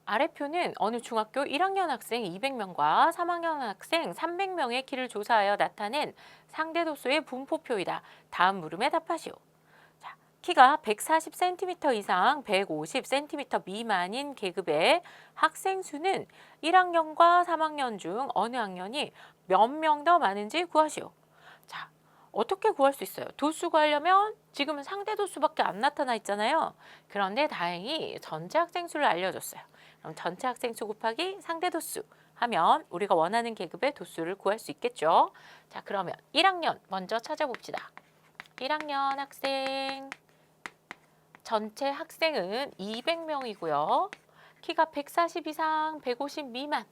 아래표는 어느 중학교 1학년 학생 200명과 3학년 학생 300명의 키를 조사하여 나타낸 상대도수의 분포표이다. 다음 물음에 답하시오. 자, 키가 140cm 이상 150cm 미만인 계급의 학생 수는 1학년과 3학년 중 어느 학년이 몇 명 더 많은지 구하시오. 자, 어떻게 구할 수 있어요? 도수 구하려면 지금은 상대도수밖에 안 나타나 있잖아요. 그런데 다행히 전체 학생 수를 알려줬어요. 그럼 전체 학생 수 곱하기 상대도수 하면 우리가 원하는 계급의 도수를 구할 수 있겠죠. 자, 그러면 1학년 먼저 찾아봅시다. 1학년 학생 전체 학생은 200명이고요. 키가 140 이상 150 미만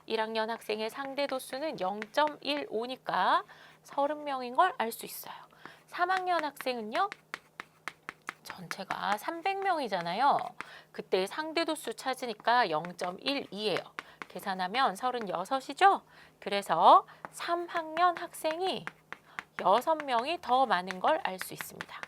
1학년 학생의 상대도수는 0.15니까 30명인 걸 알 수 있어요. 3학년 학생은요. 전체가 300명이잖아요. 그때 상대도수 찾으니까 0.12예요. 계산하면 36이죠. 그래서 3학년 학생이 6명이 더 많은 걸 알 수 있습니다.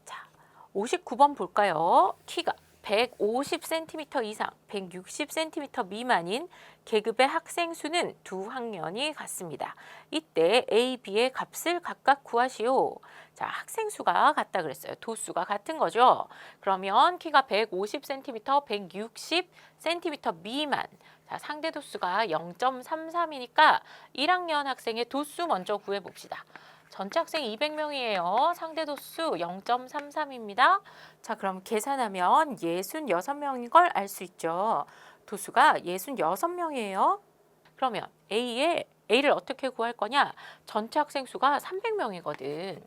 자, 59번 볼까요? 키가 150cm 이상 160cm 미만인 계급의 학생 수는 두 학년이 같습니다. 이때 A, B의 값을 각각 구하시오. 자, 학생 수가 같다 그랬어요. 도수가 같은 거죠. 그러면 키가 150cm, 160cm 미만. 자, 상대 도수가 0.33이니까 1학년 학생의 도수 먼저 구해봅시다. 전체 학생 200명이에요. 상대 도수 0.33입니다. 자, 그럼 계산하면 66명인 걸 알 수 있죠. 도수가 66명이에요. 그러면 A를 어떻게 구할 거냐? 전체 학생 수가 300명이거든.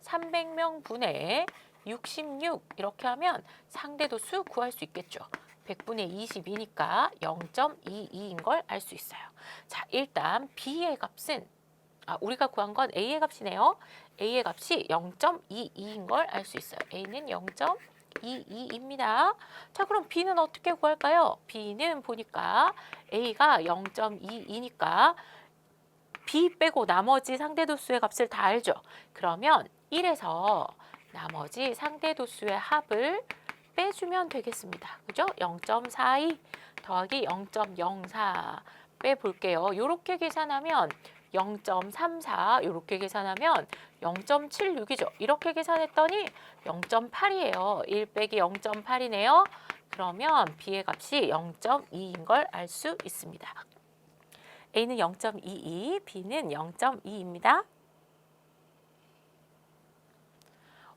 300명 분의 66 이렇게 하면 상대 도수 구할 수 있겠죠. 100분의 22니까 0.22인 걸 알 수 있어요. 자, 일단 B의 값은 우리가 구한 건 A의 값이네요. A의 값이 0.22인 걸 알 수 있어요. A는 0.22입니다. 자, 그럼 B는 어떻게 구할까요? B는 보니까 A가 0.22니까 B 빼고 나머지 상대도수의 값을 다 알죠. 그러면 1에서 나머지 상대도수의 합을 빼주면 되겠습니다. 그죠? 0.42 더하기 0.04 빼볼게요. 이렇게 계산하면 0.34 이렇게 계산하면 0.76이죠. 이렇게 계산했더니 0.8이에요. 1 빼기 0.8이네요. 그러면 B의 값이 0.2인 걸 알 수 있습니다. A는 0.22, B는 0.2입니다.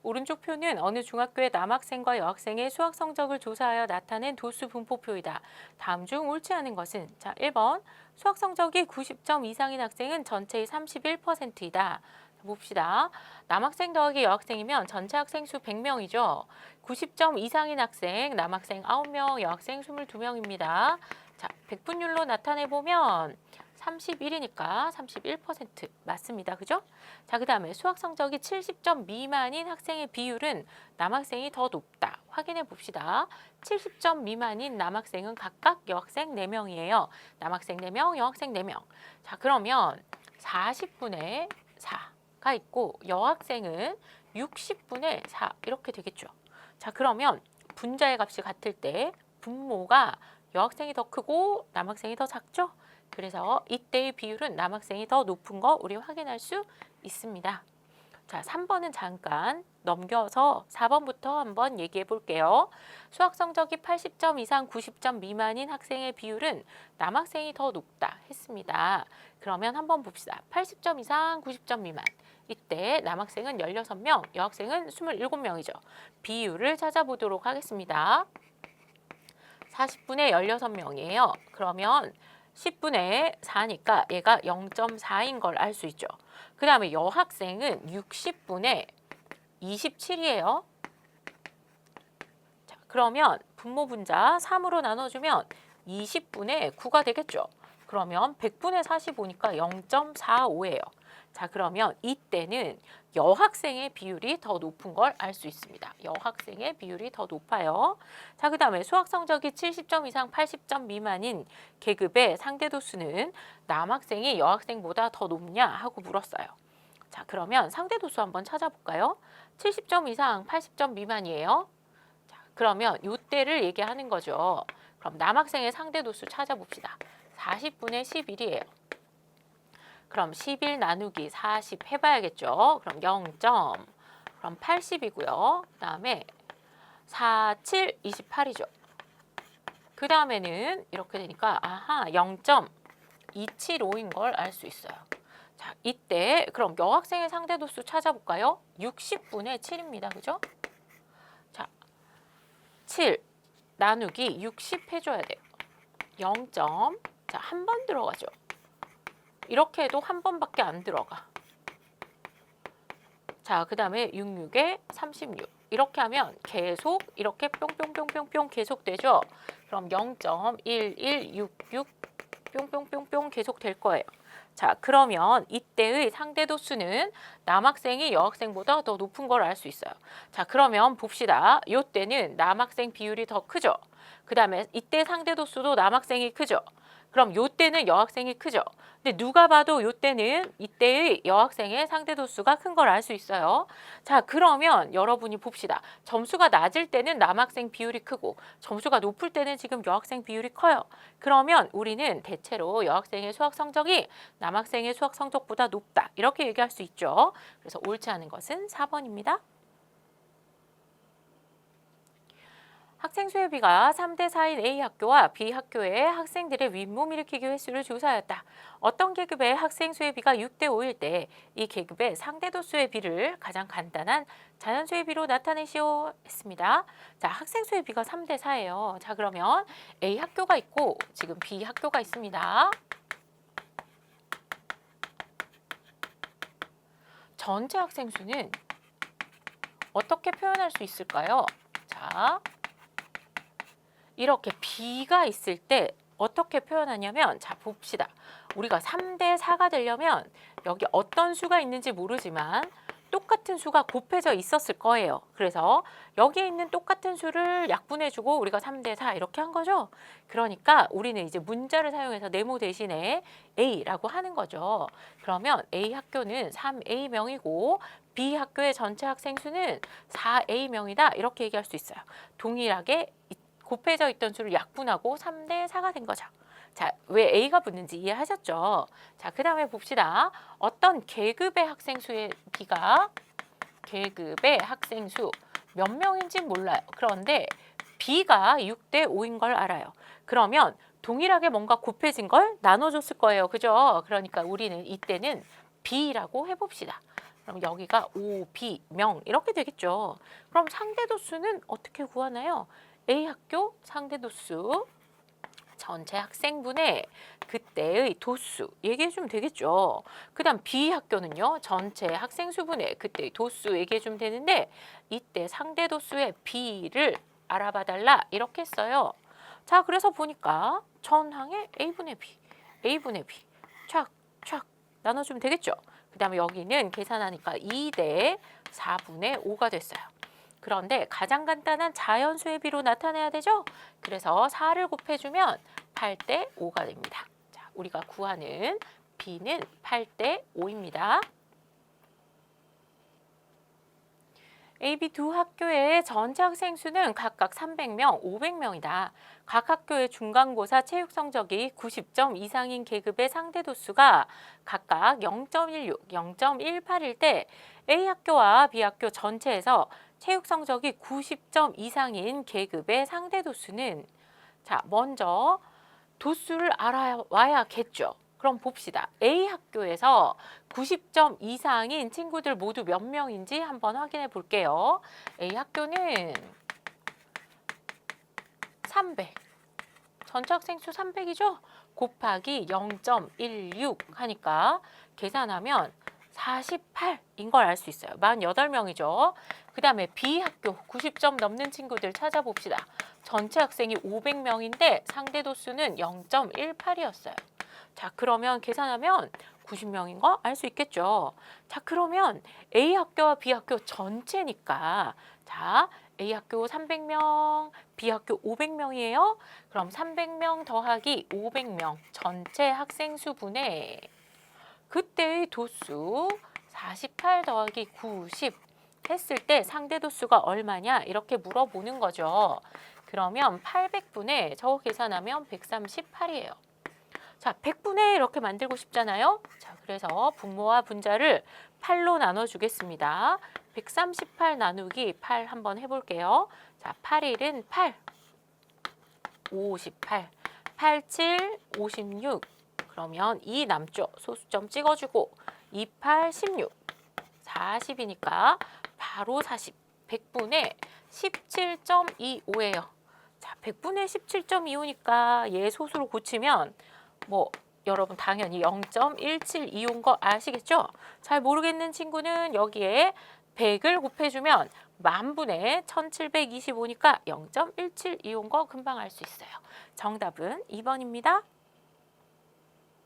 오른쪽 표는 어느 중학교의 남학생과 여학생의 수학 성적을 조사하여 나타낸 도수 분포표이다. 다음 중 옳지 않은 것은? 자, 1번 수학 성적이 90점 이상인 학생은 전체의 31%이다. 봅시다. 남학생 더하기 여학생이면 전체 학생 수 100명이죠. 90점 이상인 학생, 남학생 9명, 여학생 22명입니다. 자, 백분율로 나타내보면 31이니까 31% 맞습니다. 그죠? 자, 그 다음에 수학 성적이 70점 미만인 학생의 비율은 남학생이 더 높다. 확인해 봅시다. 70점 미만인 남학생은 각각 여학생 4명이에요. 남학생 4명, 여학생 4명. 자, 그러면 40분의 4가 있고 여학생은 60분의 4 이렇게 되겠죠. 자, 그러면 분자의 값이 같을 때 분모가 여학생이 더 크고 남학생이 더 작죠? 그래서 이때의 비율은 남학생이 더 높은 거 우리 확인할 수 있습니다. 자, 3번은 잠깐 넘겨서 4번부터 한번 얘기해 볼게요. 수학 성적이 80점 이상 90점 미만인 학생의 비율은 남학생이 더 높다 했습니다. 그러면 한번 봅시다. 80점 이상 90점 미만. 이때 남학생은 16명, 여학생은 27명이죠. 비율을 찾아보도록 하겠습니다. 40분의 16명이에요. 그러면 10분의 4니까 얘가 0.4인 걸 알 수 있죠. 그 다음에 여학생은 60분의 27이에요. 자, 그러면 분모 분자 3으로 나눠주면 20분의 9가 되겠죠. 그러면 100분의 45니까 0.45예요. 자, 그러면 이때는 여학생의 비율이 더 높은 걸 알 수 있습니다. 여학생의 비율이 더 높아요. 자, 그 다음에 수학 성적이 70점 이상 80점 미만인 계급의 상대도수는 남학생이 여학생보다 더 높냐 하고 물었어요. 자, 그러면 상대도수 한번 찾아볼까요? 70점 이상 80점 미만이에요. 자, 그러면 이때를 얘기하는 거죠. 그럼 남학생의 상대 도수 찾아봅시다. 40분의 11이에요. 그럼 11 나누기 40 해봐야겠죠. 그럼 0. 그럼 80이고요. 그 다음에 4, 7, 28이죠. 그 다음에는 이렇게 되니까 0.275인 걸 알 수 있어요. 자, 이때 그럼 여학생의 상대 도수 찾아볼까요? 60분의 7입니다. 그죠? 자, 7 나누기 60 해줘야 돼요. 0. 자, 한 번 들어가죠. 이렇게 해도 한 번밖에 안 들어가. 자, 그 다음에 66에 36. 이렇게 하면 계속 이렇게 뿅뿅뿅뿅뿅 계속 되죠. 그럼 0.1166 뿅뿅뿅뿅 계속 될 거예요. 자, 그러면 이때의 상대 도수는 남학생이 여학생보다 더 높은 걸 알 수 있어요. 자, 그러면 봅시다. 이때는 남학생 비율이 더 크죠. 그 다음에 이때 상대 도수도 남학생이 크죠. 그럼 요때는 여학생이 크죠. 근데 누가 봐도 요때는 이때의 여학생의 상대 도수가 큰 걸 알 수 있어요. 자, 그러면 여러분이 봅시다. 점수가 낮을 때는 남학생 비율이 크고 점수가 높을 때는 지금 여학생 비율이 커요. 그러면 우리는 대체로 여학생의 수학 성적이 남학생의 수학 성적보다 높다. 이렇게 얘기할 수 있죠. 그래서 옳지 않은 것은 4번입니다. 학생 수혜비가 3대 4인 A 학교와 B 학교의 학생들의 윗몸 일으키기 횟수를 조사하였다. 어떤 계급의 학생 수혜비가 6대 5일 때 이 계급의 상대 도수의 비를 가장 간단한 자연 수혜비로 나타내시오 했습니다. 자, 학생 수혜비가 3대 4예요. 자, 그러면 A 학교가 있고 지금 B 학교가 있습니다. 전체 학생 수는 어떻게 표현할 수 있을까요? 자, 이렇게 B가 있을 때 어떻게 표현하냐면, 자, 봅시다. 우리가 3대 4가 되려면 여기 어떤 수가 있는지 모르지만 똑같은 수가 곱해져 있었을 거예요. 그래서 여기에 있는 똑같은 수를 약분해주고 우리가 3대 4 이렇게 한 거죠. 그러니까 우리는 이제 문자를 사용해서 네모 대신에 A라고 하는 거죠. 그러면 A 학교는 3A명이고 B 학교의 전체 학생 수는 4A명이다. 이렇게 얘기할 수 있어요. 동일하게 곱해져 있던 수를 약분하고 3대 4가 된 거죠. 자, 왜 A가 붙는지 이해하셨죠? 자, 그 다음에 봅시다. 어떤 계급의 학생 수의 B가 계급의 학생 수 몇 명인지 몰라요. 그런데 B가 6대 5인 걸 알아요. 그러면 동일하게 뭔가 곱해진 걸 나눠줬을 거예요. 그죠? 그러니까 우리는 이때는 B라고 해봅시다. 그럼 여기가 5, B, 명 이렇게 되겠죠. 그럼 상대 도수는 어떻게 구하나요? A 학교 상대 도수 전체 학생분의 그때의 도수 얘기해 주면 되겠죠. 그 다음 B 학교는요. 전체 학생 수분의 그때의 도수 얘기해 주면 되는데 이때 상대 도수의 B를 알아봐 달라 이렇게 했어요. 자, 그래서 보니까 전항의 A분의 B, A분의 B 촥촥 나눠주면 되겠죠. 그 다음에 여기는 계산하니까 2대 4분의 5가 됐어요. 그런데 가장 간단한 자연수의 비로 나타내야 되죠. 그래서 4를 곱해주면 8대 5가 됩니다. 자, 우리가 구하는 B는 8대 5입니다. A, B 두 학교의 전체 학생 수는 각각 300명, 500명이다. 각 학교의 중간고사 체육 성적이 90점 이상인 계급의 상대 도수가 각각 0.16, 0.18일 때 A 학교와 B 학교 전체에서 체육 성적이 90점 이상인 계급의 상대 도수는, 자, 먼저 도수를 알아와야겠죠. 그럼 봅시다. A 학교에서 90점 이상인 친구들 모두 몇 명인지 한번 확인해 볼게요. A 학교는 300. 전체 학생 수 300이죠? 곱하기 0.16 하니까 계산하면 48인 걸 알 수 있어요. 48명이죠. 그 다음에 B 학교 90점 넘는 친구들 찾아봅시다. 전체 학생이 500명인데 상대 도수는 0.18이었어요. 자, 그러면 계산하면 90명인 거 알 수 있겠죠. 자, 그러면 A 학교와 B 학교 전체니까, 자, A 학교 300명, B 학교 500명이에요. 그럼 300명 더하기 500명 전체 학생 수분의 그때의 도수 48 더하기 90 했을 때 상대 도수가 얼마냐 이렇게 물어보는 거죠. 그러면 800분의 저거 계산하면 138이에요. 자, 100분의 이렇게 만들고 싶잖아요. 자, 그래서 분모와 분자를 8로 나눠주겠습니다. 138 나누기 8 한번 해볼게요. 자, 8일은 8, 58, 87, 56. 그러면 2 남죠. 소수점 찍어주고 28, 16, 40이니까 바로 40. 100분의 17.25예요. 자, 100분의 17.25니까 얘 소수로 고치면 뭐 여러분 당연히 0.1725인 거 아시겠죠? 잘 모르겠는 친구는 여기에 100을 곱해주면 만분의 1725니까 0.1725인 거 금방 알 수 있어요. 정답은 2번입니다.